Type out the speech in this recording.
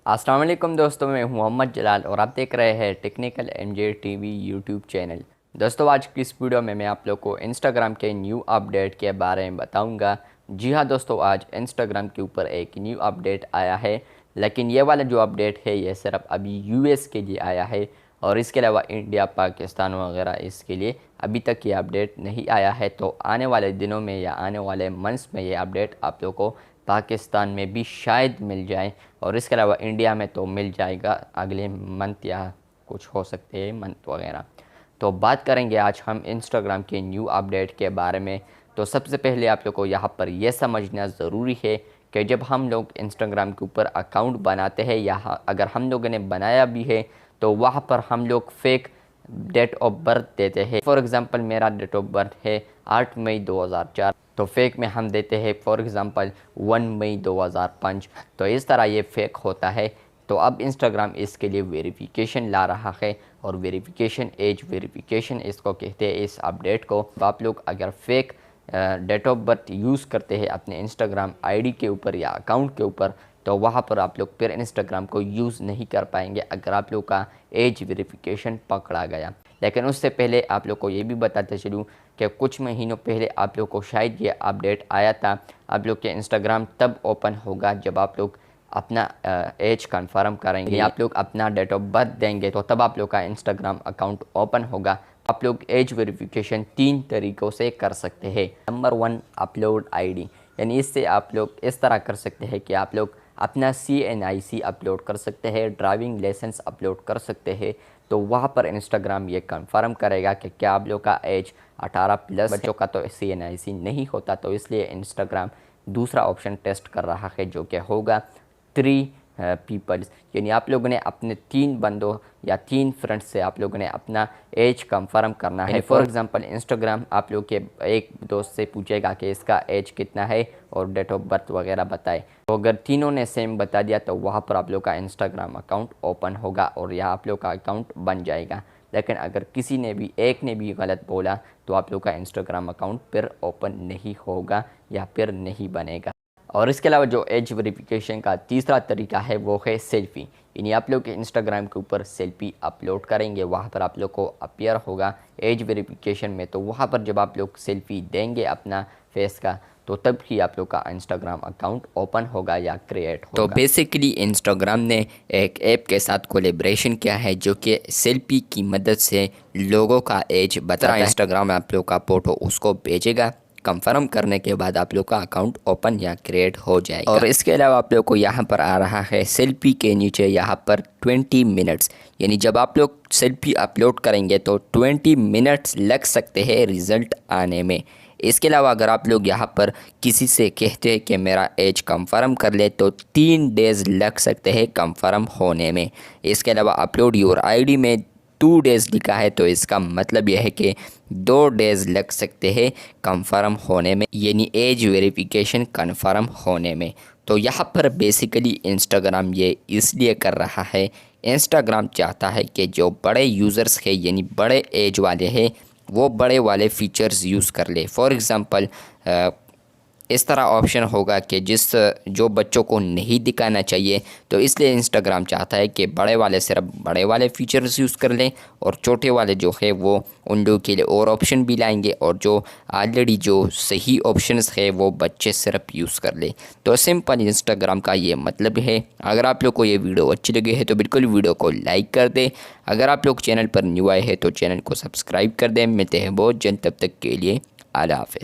अस्सलाम वालेकुम दोस्तों, मैं हूं मोहम्मद जलाल और आप देख रहे हैं technical MJ TV YouTube channel. दोस्तों, आज की इस वीडियो में मैं आप लोग को इंस्टाग्राम के न्यू अपडेट के बारे में बताऊंगा। जी हां दोस्तों, आज इंस्टाग्राम के ऊपर एक न्यू अपडेट आया है, लेकिन ये वाला जो अपडेट है ये सिर्फ अभी यूएस के लिए आया है और इसके अलावा इंडिया, पाकिस्तान वगैरह इसके लिए अभी तक ये अपडेट नहीं आया है। तो आने वाले दिनों में या आने वाले मंथ्स में ये अपडेट आप लोग को पाकिस्तान में भी शायद मिल जाए और इसके अलावा इंडिया में तो मिल जाएगा अगले मंथ या कुछ हो सकते हैं मंथ वगैरह। तो बात करेंगे आज हम इंस्टाग्राम के न्यू अपडेट के बारे में। तो सबसे पहले आप लोग को यहाँ पर यह समझना ज़रूरी है कि जब हम लोग इंस्टाग्राम के ऊपर अकाउंट बनाते हैं या अगर हम लोगों ने बनाया भी है तो वहाँ पर हम लोग फेक डेट ऑफ बर्थ देते हैं। फॉर एग्ज़ाम्पल मेरा डेट ऑफ बर्थ है 8 मई 2004, तो फेक में हम देते हैं फॉर एग्ज़ाम्पल 1 मई 2005। तो इस तरह ये फेक होता है। तो अब इंस्टाग्राम इसके लिए वेरिफिकेशन ला रहा है और वेरिफिकेशन एज वेरिफिकेशन इसको कहते हैं इस अपडेट को। तो आप लोग अगर fake date of birth use करते हैं अपने इंस्टाग्राम आईडी के ऊपर या अकाउंट के ऊपर, तो वहाँ पर आप लोग फिर इंस्टाग्राम को यूज़ नहीं कर पाएंगे अगर आप लोग का एज वेरिफिकेशन पकड़ा गया। लेकिन उससे पहले आप लोग को ये भी बताते चलूँ कि कुछ महीनों पहले आप लोग को शायद ये अपडेट आया था। आप लोग के इंस्टाग्राम तब ओपन होगा जब आप लोग अपना एज कंफर्म करेंगे, आप लोग अपना डेट ऑफ बर्थ देंगे, तो तब आप लोग का इंस्टाग्राम अकाउंट ओपन होगा। आप लोग एज वेरिफिकेशन 3 तरीक़ों से कर सकते हैं। नंबर 1, अपलोड आईडी, यानी इससे आप लोग इस तरह कर सकते हैं कि आप लोग अपना CNIC अपलोड कर सकते हैं, ड्राइविंग लाइसेंस अपलोड कर सकते हैं। तो वहाँ पर इंस्टाग्राम ये कंफर्म करेगा कि क्या आप लोग का एज 18+। बच्चों का तो CNIC नहीं होता, तो इसलिए इंस्टाग्राम दूसरा ऑप्शन टेस्ट कर रहा है जो कि होगा 3 पीपल्स, यानी आप लोगों ने अपने 3 बंदों या 3 फ्रेंड्स से आप लोगों ने अपना एज कंफर्म करना है। फॉर एग्जांपल इंस्टाग्राम आप लोग के एक दोस्त से पूछेगा कि इसका एज कितना है और डेट ऑफ बर्थ वगैरह बताए। तो अगर तीनों ने सेम बता दिया तो वहाँ पर आप लोग का इंस्टाग्राम अकाउंट ओपन होगा और यह आप लोग का अकाउंट बन जाएगा। लेकिन अगर किसी ने भी एक ने भी गलत बोला तो आप लोग का इंस्टाग्राम अकाउंट फिर ओपन नहीं होगा या फिर नहीं बनेगा। और इसके अलावा जो एज वेरिफिकेशन का तीसरा तरीका है वो है सेल्फ़ी, यानी आप लोग इंस्टाग्राम के ऊपर सेल्फ़ी अपलोड करेंगे, वहाँ पर आप लोग को अपीयर होगा एज वेरिफिकेशन में। तो वहाँ पर जब आप लोग सेल्फ़ी देंगे अपना फेस का, तो तब ही आप लोग का इंस्टाग्राम अकाउंट ओपन होगा या क्रिएट होगा। तो बेसिकली इंस्टाग्राम ने एक ऐप के साथ कोलेब्रेशन किया है जो कि सेल्फ़ी की मदद से लोगों का एज बताता है। इंस्टाग्राम आप लोग का फ़ोटो उसको भेजेगा, कंफर्म करने के बाद आप लोग का अकाउंट ओपन या क्रिएट हो जाएगा। और इसके अलावा आप लोग को यहाँ पर आ रहा है सेल्फी के नीचे यहाँ पर 20 मिनट्स, यानी जब आप लोग सेल्फी अपलोड करेंगे तो 20 मिनट्स लग सकते हैं रिज़ल्ट आने में। इसके अलावा अगर आप लोग यहाँ पर किसी से कहते हैं कि मेरा एज कंफर्म कर ले तो 3 डेज़ लग सकते हैं कंफर्म होने में। इसके अलावा अपलोड योर आईडी में 2 डेज़ लिखा है, तो इसका मतलब यह है कि 2 डेज़ लग सकते हैं कंफर्म होने में, यानी एज वेरिफिकेशन कंफर्म होने में। तो यहाँ पर बेसिकली इंस्टाग्राम ये इसलिए कर रहा है, इंस्टाग्राम चाहता है कि जो बड़े यूज़र्स हैं यानी बड़े एज वाले हैं वो बड़े वाले फ़ीचर्स यूज़ कर ले। फॉर एग्ज़ाम्पल इस तरह ऑप्शन होगा कि जो बच्चों को नहीं दिखाना चाहिए, तो इसलिए इंस्टाग्राम चाहता है कि बड़े वाले सिर्फ बड़े वाले फ़ीचर्स यूज़ कर लें और छोटे वाले जो है वो उन लोगों के लिए और ऑप्शन भी लाएंगे, और जो ऑलरेडी जो सही ऑप्शंस है वो बच्चे सिर्फ यूज़ कर लें। तो सिंपल इंस्टाग्राम का ये मतलब है। अगर आप लोग को ये वीडियो अच्छी लगी है तो बिल्कुल वीडियो को लाइक कर दें। अगर आप लोग चैनल पर न्यू आए हैं तो चैनल को सब्सक्राइब कर दें। मिलते हैं बहुत जल्द, तब तक के लिए अल्लाह हाफ़िज़।